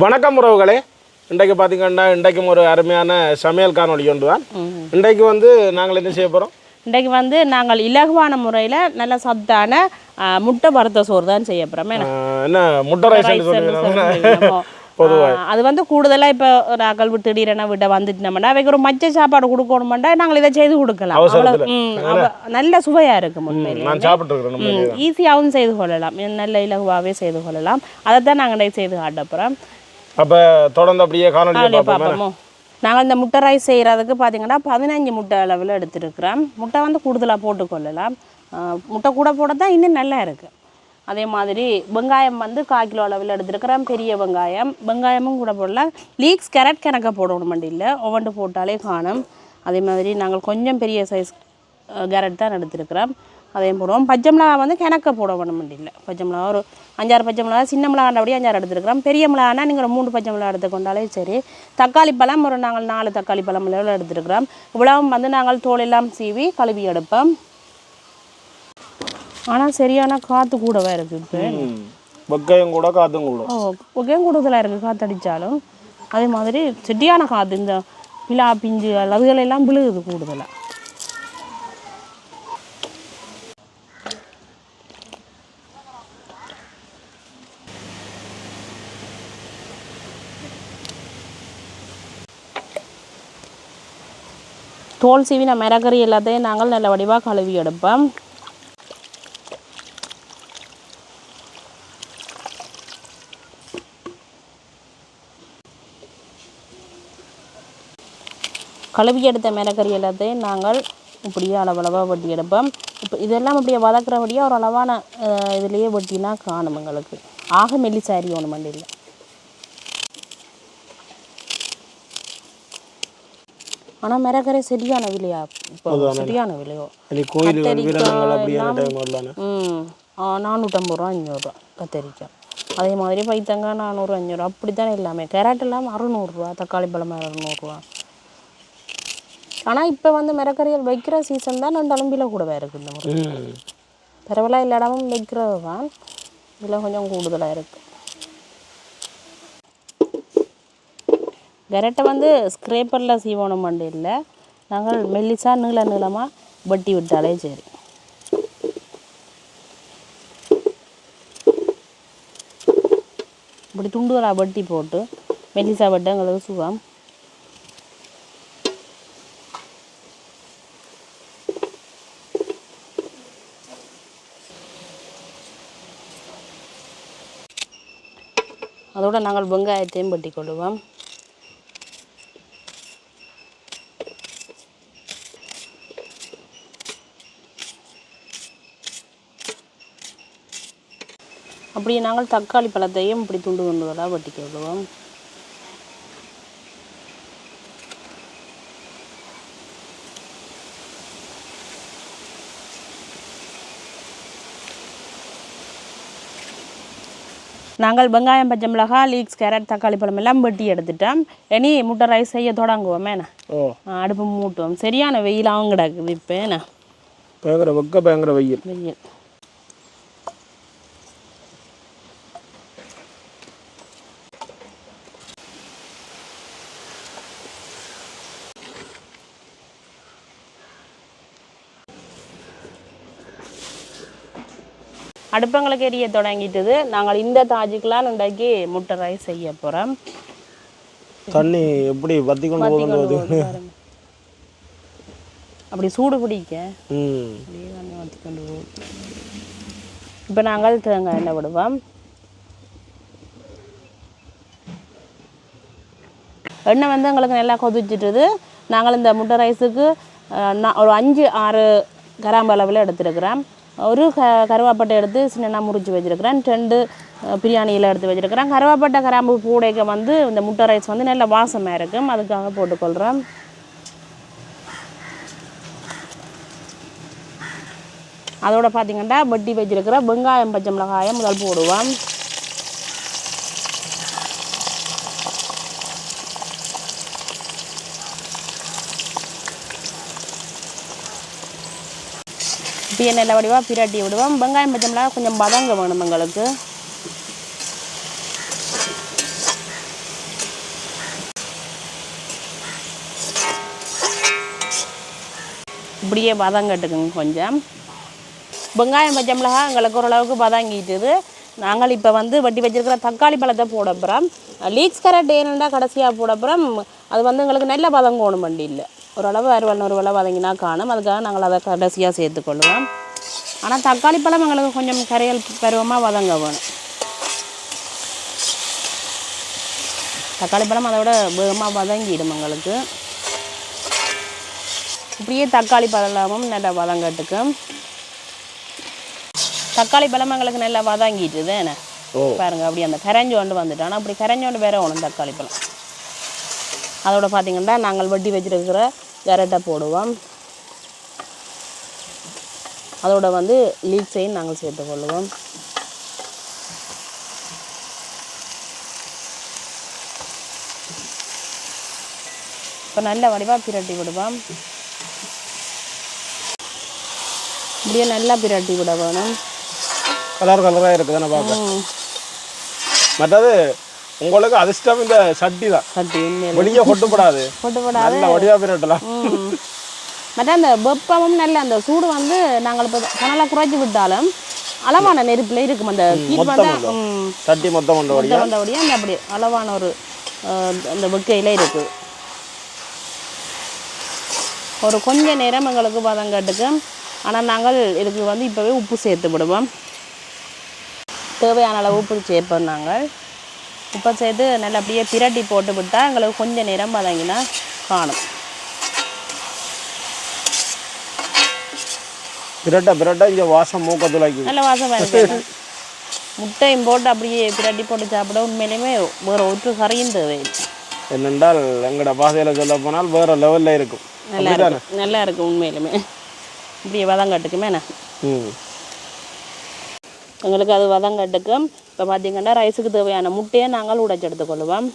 வணக்கம் உறவுகளே, இன்றைக்கு பார்த்தீங்கன்னா இன்றைக்கும் ஒரு அருமையான சமையல் காணொலி ஒன்று தான். இன்றைக்கு வந்து நாங்கள் என்ன செய்ய போகிறோம்? இன்றைக்கு வந்து நாங்கள் இலகுவான முறையில் நல்ல சத்தான முட்டை வறுத்த சோறு தான் செய்ய போகிறோம். என்ன முட்டை ரைஸ் பொதுவாக அது வந்து கூடுதலாக இப்போ நாங்கள் விட்டு திடீரென விட வந்துட்டோம்னா அவைக்கு ஒரு மச்ச சாப்பாடு கொடுக்கணுமெண்டா நாங்கள் இதை செய்து கொடுக்கலாம். நல்ல சுவையாக இருக்கும். நான் சாப்பிட்டுருக்கிறேன். ஈஸியாகவும் செய்து கொள்ளலாம், நல்ல இலகுவாகவே செய்து கொள்ளலாம். அதை தான் நாங்கள் செய்து காட்ட போகிறோம். அப்போ தொடர்ந்து அப்படியே காணொலியை பார்ப்போமோ. நாங்கள் இந்த முட்டை ரைஸ் செய்கிறதுக்கு பார்த்தீங்கன்னா 15 முட்டை அளவில் எடுத்துருக்குறோம். முட்டை வந்து கூடுதலாக போட்டுக்கொள்ளலாம். முட்டை கூட போட தான் இன்னும் நல்லா இருக்குது. அதே மாதிரி வெங்காயம் வந்து 1/4 கிலோ அளவில் எடுத்துருக்கிறோம். பெரிய வெங்காயமும் கூட போடலாம். லீக்ஸ் கேரட் கணக்காக போடணும் மண்டியில் ஒவ்வொன்று போட்டாலே காணும். அதே மாதிரி நாங்கள் கொஞ்சம் பெரிய சைஸ் கேரட் தான் எடுத்துருக்கிறோம், அதையும் போடுவோம். பச்சை மிளகா வந்து கிணக்க போட வேணும் மண்டியில். பச்சை மிளகா ஒரு 5-6 பச்சை மிளகா, சின்ன மிளகாண்டபடியே 5-6 எடுத்துருக்கிறோம். பெரிய மிளகானா நீங்கள் 3 பச்சை மிளகா எடுத்துக்கொண்டாலே சரி. தக்காளி பழம் ஒரு நாங்கள் 4 தக்காளி பழம் அளவில் எடுத்துருக்கிறோம். இவ்வளவும் வந்து நாங்கள் தோலெல்லாம் சீவி கழுவி எடுப்போம். ஆனால் சரியான காற்று கூடவே இருக்குது. இப்போ வெக்கையும் கூட காற்றும் கூட வெக்கையும் கூடுதலாக இருக்குது காற்றடித்தாலும். அதே மாதிரி செட்டியான காற்று, இந்த பிலா பிஞ்சு அதுகளெல்லாம் விழுகுது கூடுதலாக. தோல் சீவின மிளகறி எல்லாத்தையும் நாங்கள் நல்ல வடிவாக கழுவி எடுப்போம். கழுவி எடுத்த மிளகறி எல்லாத்தையும் நாங்கள் இப்படியே அளவளவாக வெட்டி எடுப்போம். இப்போ இதெல்லாம் இப்படியே வதக்குறபடியாக ஒரு அளவான இதுலேயே வெட்டினா காணும் எங்களுக்கு. ஆக மெல்லிசாரி ஒன்று மண்டியில். ஆனால் மிளகறி சரியான விலையா? இப்போ சரியான விலையோ. 450 ரூபா 500 ரூபா கத்தரிக்காய். அதே மாதிரி பைத்தங்காய் 400 500 அப்படி தானே எல்லாமே. கேரட் எல்லாம் 600 ரூபா, தக்காளி பழம் 600 ரூபா. ஆனால் இப்போ வந்து மிளகறிகள் வைக்கிற சீசன் தான், 2 விலை கூடவே இருக்குது. இந்த முறை பரவாயில்ல, எல்லா இடமும் வைக்கிறது தான், விலை கொஞ்சம் கூடுதலாக இருக்குது. கேரட்டை வந்து ஸ்க்ரேப்பரில் சீவனம் மண்டி இல்லை, நாங்கள் மெல்லிசாக நீளமாக வெட்டி விட்டாலே சரி. இப்படி துண்டுகளாக வெட்டி போட்டு மெல்லிசா வெட்ட எங்களுக்கு சுகம். அதோடு நாங்கள் வெங்காயத்தையும் வெட்டி கொள்ளுவோம். அப்படியே நாங்கள் தக்காளி பழத்தையும் இப்படி துண்டுகளாக வெட்டி கொள்ளுவோம். நாங்கள் வெங்காயம், பச்சை மிளகாய், லீக்ஸ், கேரட், தக்காளி பழம் எல்லாம் வெட்டி எடுத்துட்டோம். இனி முட்டை ரைஸ் செய்ய தொடங்குவோம். அடுப்பு மூட்டுவோம். சரியான வெயிலாகவும் கிடக்குது இப்போ. பயங்கர வெயில். அடுப்பங்களுக்கு எரிய தொடங்கிட்டது. நாங்கள் இந்த தாஜுக்கெலாம் இன்றைக்கு முட்டை ரைஸ் செய்ய போகிறோம். தண்ணி எப்படி வத்தி கொண்டு போகுது அப்படி சூடு பிடிக்க தண்ணி வத்தி கொண்டு போகுது. இப்போ நாங்கள் தேங்காய் எண்ணெய் விடுவோம். எண்ணெய் வந்து எங்களுக்கு நல்லா கொதிச்சிட்டுது. நாங்கள் இந்த முட்டை ரைஸுக்கு ஒரு 5-6 கிராம்பு அளவில் எடுத்துருக்கிறோம். ஒரு கருவாப்பட்டை எடுத்து சின்ன முறிச்சு வச்சுருக்கிறேன். 2 பிரியாணியில் எடுத்து வச்சுருக்கிறேன். கருவாப்பட்டை கிராம்பு பூடைக்க வந்து இந்த முட்டை ரைஸ் வந்து நல்ல வாசமாக இருக்கும், அதுக்காக போட்டுக்கொள்கிறேன். அதோட பார்த்திங்கன்னா வெட்டி வச்சுருக்கிற வெங்காயம், பச்சை மிளகாயம் முதல் போடுவோம். இப்படியே நல்ல வடிவாக பிரட்டி விடுவோம். வெங்காயம், பச்சை மிளகாய் கொஞ்சம் வதங்க வேணும் எங்களுக்கு. இப்படியே வதங்கட்டுக்குங்க கொஞ்சம். வெங்காயம் பச்சை மிளகாய் எங்களுக்கு ஓரளவுக்கு வதங்கிட்டுது. நாங்கள் இப்போ வந்து வெட்டி வச்சிருக்கிற தக்காளி பழத்தை போட போகிறோம். லீக்ஸ் கேரட் ஏன்னா கடைசியாக போட போகிறோம். அது வந்து எங்களுக்கு நல்ல வதங்கணும் வண்டி இல்லை, ஓரளவு ஒரு வேலை வதங்கினா காணும். அதுக்காக நாங்கள் அதை கடைசியாக சேர்த்துக்கொள்ளுவோம். ஆனால் தக்காளி பழம் எங்களுக்கு கொஞ்சம் கரையல் பருவமாக வதங்க வேணும். தக்காளி பழம் அதோட வேகமாக வதங்கிடும் எங்களுக்கு. இப்படியே தக்காளி பழமும் நல்லா வதங்கட்டுக்கு. தக்காளி பழம் எங்களுக்கு நல்லா வதங்கிட்டுது என்ன பாருங்க. அப்படி அந்த கரைஞ்சோண்டு வந்துட்டு, ஆனால் அப்படி கரைஞ்சோண்டு வேற ஒன்றும் தக்காளி பழம். அதோட பார்த்தீங்கன்னா நாங்கள் வெட்டி வச்சுருக்கிற கேரட்டை போடுவோம். அதோட வந்து லீக்ஸையும் நாங்கள் சேர்த்துக்கொள்ளுவோம். இப்போ நல்ல வடிவாக பிரட்டி விடுவோம். இப்படியே நல்லா பிரட்டி விட வேணும். கலராக இருக்குதுன்னு பார்க்க. மற்றது உங்களுக்கு அதிர்ஷ்டம் இந்த சட்டி தான். சட்டி வெளியே கொட்டுப்படாது, நல்ல வடிவாக பிரட்டலாம். மற்ற அந்த வெப்பமும் நல்ல அந்த சூடு வந்து நாங்கள் இப்போ கனலை குறைச்சி விட்டாலும் அளவான நெருப்பில் இருக்கும். அந்த ஹீட் வந்து சட்டி மொத்தம் வந்தபடியாக அந்த அப்படி அளவான ஒரு அந்த வெக்கையில் இருக்குது. ஒரு கொஞ்ச நேரம் எங்களுக்கு வதங்கட்டுக்கு. ஆனால் நாங்கள் இதுக்கு வந்து இப்போவே உப்பு சேர்த்து விடுவோம். தேவையான அளவு உப்பு சேர்ப்போம். நாங்கள் உப்பை சேர்த்து நல்லா அப்படியே பிரட்டி போட்டு விட்டால் எங்களுக்கு கொஞ்சம் நேரம் வதங்கினா காணும். பிரட்ட இங்கே வாசம் மூக்கத்துலாக்கி நல்ல வாசம் வேணும். முட்டையும் போட்டு அப்படியே பிரட்டி போட்டு சாப்பிட உண்மையிலுமே வேறு ஒற்று கறியும் தேவை. என்னென்றால் எங்களோட பாதையில் சொல்ல போனால் வேறு லெவலில் இருக்கும். நல்லா இருக்கும் உண்மையிலுமே. இப்படியே வதங்கட்டுக்குமே என்ன எங்களுக்கு அது வதங்கட்டுக்கும். இப்போ பார்த்தீங்கன்னா ரைஸுக்கு தேவையான முட்டையை நாங்கள் உடைச்சி எடுத்துக்கொள்ளுவோம்.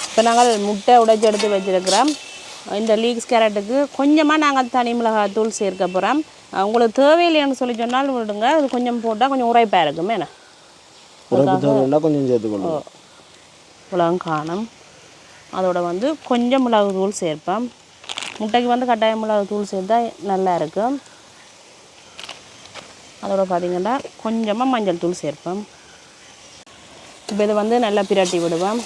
இப்போ நாங்கள் முட்டை உடைச்சி எடுத்து வச்சுருக்கிறோம். இந்த லீக்ஸ் கேரட்டுக்கு கொஞ்சமாக நாங்கள் தனி மிளகாய் தூள் சேர்க்க போகிறோம். உங்களுக்கு தேவையில்லைன்னு சொல்லி சொன்னால் விடுங்க, அது கொஞ்சம் போட்டால் கொஞ்சம் உரைப்பாக இருக்குமே என்ன கொஞ்சம் சேர்த்துக்கொள்ளும். மிளகு காணும். அதோட வந்து கொஞ்சம் மிளகு தூள் சேர்ப்பேன். முட்டைக்கு வந்து கட்டாயம் மிளகு தூள் சேர்த்தா நல்லா இருக்கும். அதோட பார்த்திங்கன்னா கொஞ்சமாக மஞ்சள் தூள் சேர்ப்பேன். இப்போ இதை வந்து நல்லா பிரட்டி விடுவேன்.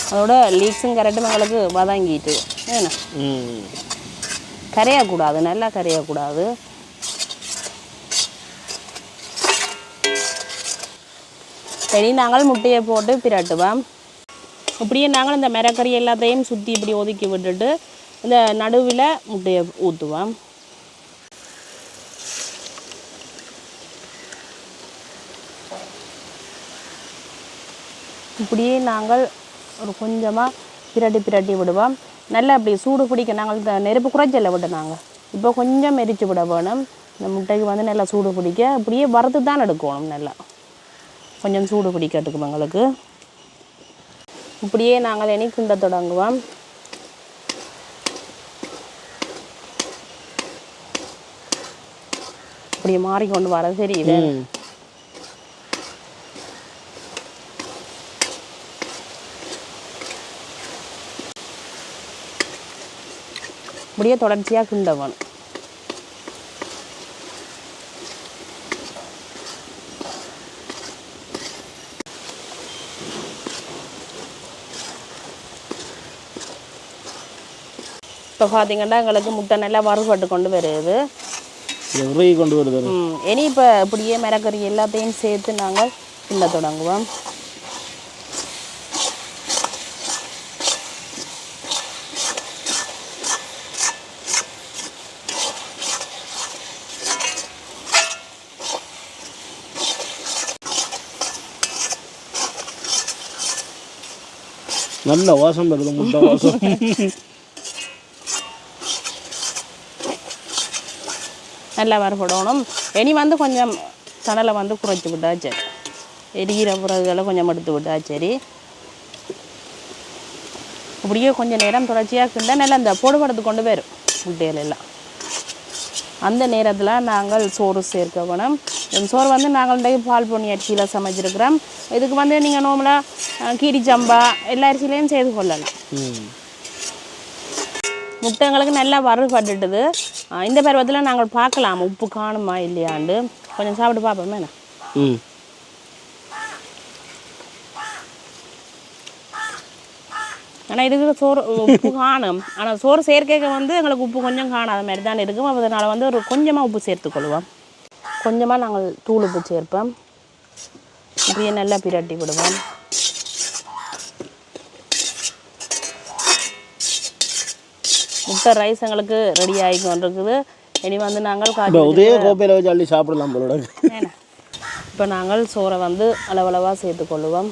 அதோட லீக்ஸும் கேரட்டும் எங்களுக்கு வதங்கிட்டு ஏன்னா கரையக்கூடாது, நல்லா கரையக்கூடாது. சரி, நாங்கள் முட்டையை போட்டு பிரட்டுவோம். இப்படியே நாங்கள் இந்த மிரக்கறி எல்லாத்தையும் சுற்றி இப்படி ஒதுக்கி விட்டுட்டு இந்த நடுவில் முட்டையை ஊற்றுவோம். இப்படியே நாங்கள் ஒரு கொஞ்சமாக பிரட்டி விடுவோம். நல்லா அப்படி சூடு பிடிக்க நாங்கள் இந்த நெருப்பு குறைச்சல விட்டு நாங்கள் இப்போ கொஞ்சம் எரிச்சு விட வேணும். இந்த முட்டைக்கு வந்து நல்லா சூடு பிடிக்க அப்படியே வறுத்து தான் எடுக்கணும். நல்லா கொஞ்சம் சூடு பிடிக்கிறதுக்கு எங்களுக்கு இப்படியே நாங்கள் இனி கிண்ட தொடங்குவோம். இப்படியே மாறிக்கொண்டு வர தெரியுது. இப்படியே தொடர்ச்சியாக கிண்ட வேணும். இப்போ பார்த்தீங்கன்னா எங்களுக்கு முட்டை நல்லா வறுபட்டு கொண்டு வருது. இனி இப்போ இப்படியே மிரக்கறி எல்லாத்தையும் சேர்த்து நாங்கள் கிண்ட தொடங்குவோம். நல்ல வாசம் வருது, முட்டை வாசம். நல்லா வறுபடணும். இனி வந்து கொஞ்சம் தணலை வந்து குறைச்சி விட்டாச்சு. எரிகிற பிறகுகளை கொஞ்சம் எடுத்து விட்டா சரி. அப்படியே கொஞ்சம் நேரம் தொடர்ச்சியாக கிண்டா நல்லா இந்த போடுபடுத்து கொண்டு போயிடும் முட்டையில எல்லாம். அந்த நேரத்தில் நாங்கள் சோறு சேர்க்க வேணும். சோறு வந்து நாங்கள் இன்றைக்கு பால் பொன்னி அரிசியில் சமைச்சிருக்கிறோம். இதுக்கு வந்து நீங்கள் நார்மலாக கீரி சம்பா எல்லா அரிசிலையும் செய்து கொள்ளலாம். முட்டைங்களுக்கு நல்லா வறுபட்டுட்டுது. இந்த பருவத்தில் நாங்கள் பார்க்கலாம் உப்பு காணுமா இல்லையாண்டு. கொஞ்சம் சாப்பிட்டு பார்ப்போமே என்ன. ஆனால் இதுக்கு சோறு உப்பு காணும். ஆனால் சோறு சேர்க்க வந்து எங்களுக்கு உப்பு கொஞ்சம் காணாத மாதிரி தான் இருக்கும். அதனால் வந்து ஒரு கொஞ்சமாக உப்பு சேர்த்துக்கொள்வோம். கொஞ்சமாக நாங்கள் தூள் உப்பு சேர்ப்போம். இப்படியே நல்லா பிரட்டி விடுவோம். முட்டை ரைஸ் எங்களுக்கு ரெடி ஆகி கொண்டிருக்குது. இனி வந்து நாங்கள் உதய கோப்பையில் வச்சு அள்ளி சாப்பிடலாம் போல. இப்போ நாங்கள் சோறை வந்து அளவளவாக சேர்த்துக்கொள்ளுவோம்.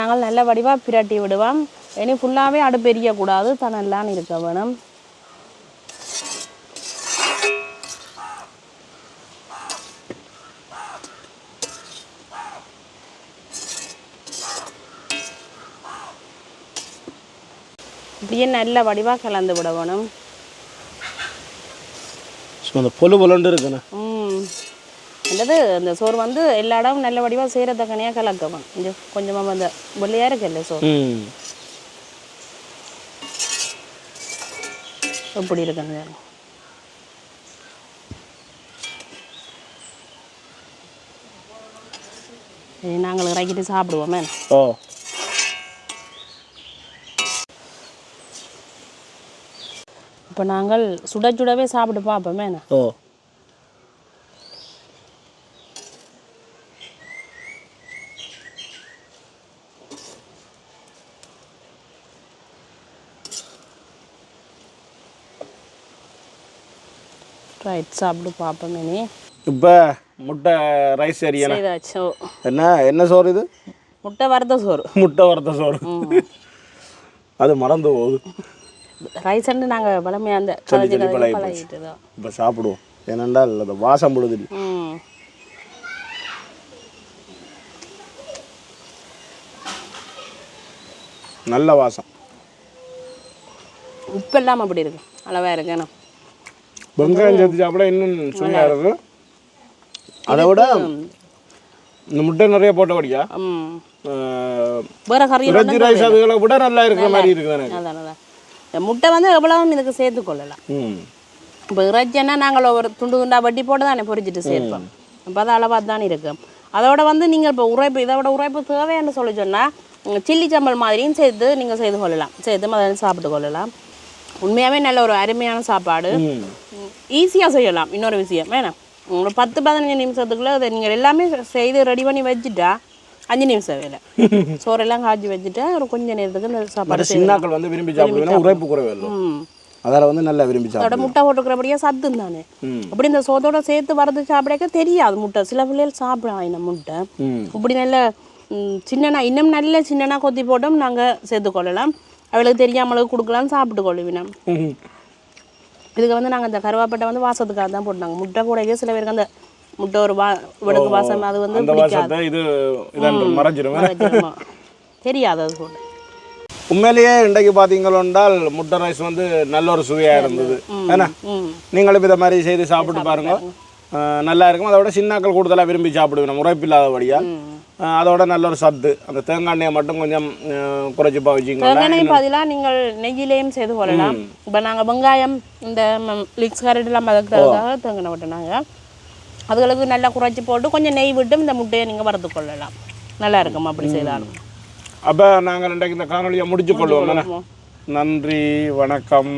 நாங்கள் நல்ல வடிவாக பிரட்டி விடுவோம். இனி ஃபுல்லாகவே அடுப்பு எரியக்கூடாது, தனெல்லாம் இருக்க வேணும். இப்படியே நல்ல வடிவாக கலந்து விட வேணும். அந்த பொழு பொலண்டு இருக்குண்ணா. அல்லது அந்த சோறு வந்து எல்லா இடமும் நல்ல வடிவாக செய்கிறதக்கனையாக கலக்கணும். இந்த கொஞ்சமாக அந்த வெள்ளையாக இருக்குல்ல சோறு எப்படி இருக்குங்க. நாங்கள் இறக்கிட்டு சாப்பிடுவோமே. இப்போ நாங்கள் சுட சுடவே சாப்பிட்டு பார்ப்போமே. ரைட், சாப்பிட்டு பார்ப்போமே. நீ இப்போ முட்டை ரைஸ் சரியா என்ன சோறு இது? முட்டை வறுத்த சோறு. முட்டை வறுத்த சோறு அது மறந்து போகுது. ரைஸ் நாங்கள் பழமையாக அந்த பழகிட்டு தான் இப்போ சாப்பிடுவோம். ஏனென்றால் அது வாசம் பொழுது நல்ல வாசம். உப்பு இல்லாமல் அப்படி இருக்கு, அளவாக இருக்கு. வெங்காயம் சேர்த்து சாப்பிட இன்னும் சுவையாக இருக்கு. அதை விட இந்த முட்டை நிறைய போட்டபடியா வேற கறி ரைஸ் அதுகளை விட நல்லா இருக்கிற மாதிரி இருக்குது. அதான் முட்டை வந்து எவ்வளவு இதுக்கு சேர்த்துக்கொள்ளலாம். இப்போ இறைச்சின்னா நாங்கள் ஒரு துண்டு துண்டா வட்டி போட்டு தானே பொரிச்சிட்டு சேர்ப்போம். அப்போ அது அளவாக தானே இருக்கும். அதோட வந்து நீங்கள் இப்போ உரைப்பு இதோட உரைப்பு தேவைன்னு சொல்லி சொன்னால் சில்லி சம்பல் மாதிரியும் சேர்த்து நீங்கள் செய்து கொள்ளலாம். சேர்த்து அதை சாப்பிட்டு கொள்ளலாம். உண்மையாகவே நல்ல ஒரு அருமையான சாப்பாடு. ஈஸியாக செய்யலாம். இன்னொரு விஷயம் வேணாம், ஒரு 10-15 நிமிஷத்துக்குள்ளே அதை நீங்கள் எல்லாமே செய்து ரெடி பண்ணி வச்சுட்டா 5 நிமிஷம் வேலை. சோறெல்லாம் காய்ச்சி வச்சுட்டா ஒரு கொஞ்சம் நேரத்துக்கு இந்த சாப்பாடு சின்னாக்கள் வந்து விரும்பி சாப்பிடுவேன். உரைப்பு குறைவு இல்லை, அதில் வந்து நல்லா விரும்பி சாப்பிடும். அதோட முட்டை போட்டுக்கிறபடியே சத்து தானே. அப்படி இந்த சோத்தோட சேர்த்து வறுத்து சாப்பிடக்க தெரியாது முட்டை. சில பிள்ளைகள் சாப்பிடலாம் இந்த முட்டை. இப்படி நல்ல சின்னனா இன்னும் நல்ல சின்னனா கொத்தி போட்டும் நாங்கள் சேர்த்துக்கொள்ளலாம். அவளுக்கு தெரியாமளுக்கு கொடுக்கலாம், சாப்பிட்டு கொள்ளுவினோம். இதுக்கு வந்து நாங்கள் இந்த கருவாப்பட்டை வந்து வாசத்துக்காக தான் போட்டாங்க. முட்டை போடையே சில பேருக்கு அந்த முட்டை ஒரு வெடுக்கு வாசம் அது வந்து தெரியாது. அது போட்டு உண்மையிலேயே இன்றைக்கு பார்த்தீங்களோண்டால் முட்டை ரைஸ் வந்து நல்ல ஒரு சுவையாக இருந்தது. ஏன்னா நீங்களும் இதை மாதிரி செய்து சாப்பிட்டு பாருங்க, நல்லா இருக்கும். அதோட சின்னாக்கள் கூடுதலாக விரும்பி சாப்பிடுவேன் உரைப்பில்லாதபடியாக. அதோட நல்ல ஒரு சத்து. அந்த தேங்காய் எண்ணெயை மட்டும் கொஞ்சம் குறைச்சி பாவிச்சிங்க. தேங்காய் எண்ணெய் பதிலாக நீங்கள் நெய்யிலையும் செய்து கொள்ளலாம். இப்போ நாங்கள் வெங்காயம் இந்த லிக்ஸ் கரெக்டெல்லாம் மதக்கிறதுக்காக தேங்காய் எண்ணெய் விட்டுனாங்க. அதுகளுக்கு நல்லா குறைச்சி போட்டு கொஞ்சம் நெய் விட்டு இந்த முட்டையை நீங்கள் வறுத்து கொள்ளலாம். நல்லா இருக்கும் அப்படி செய்தாலும். அப்போ நாங்கள் இன்றைக்கு இந்த காணொலியை முடிச்சு கொள்வோம். நன்றி, வணக்கம்.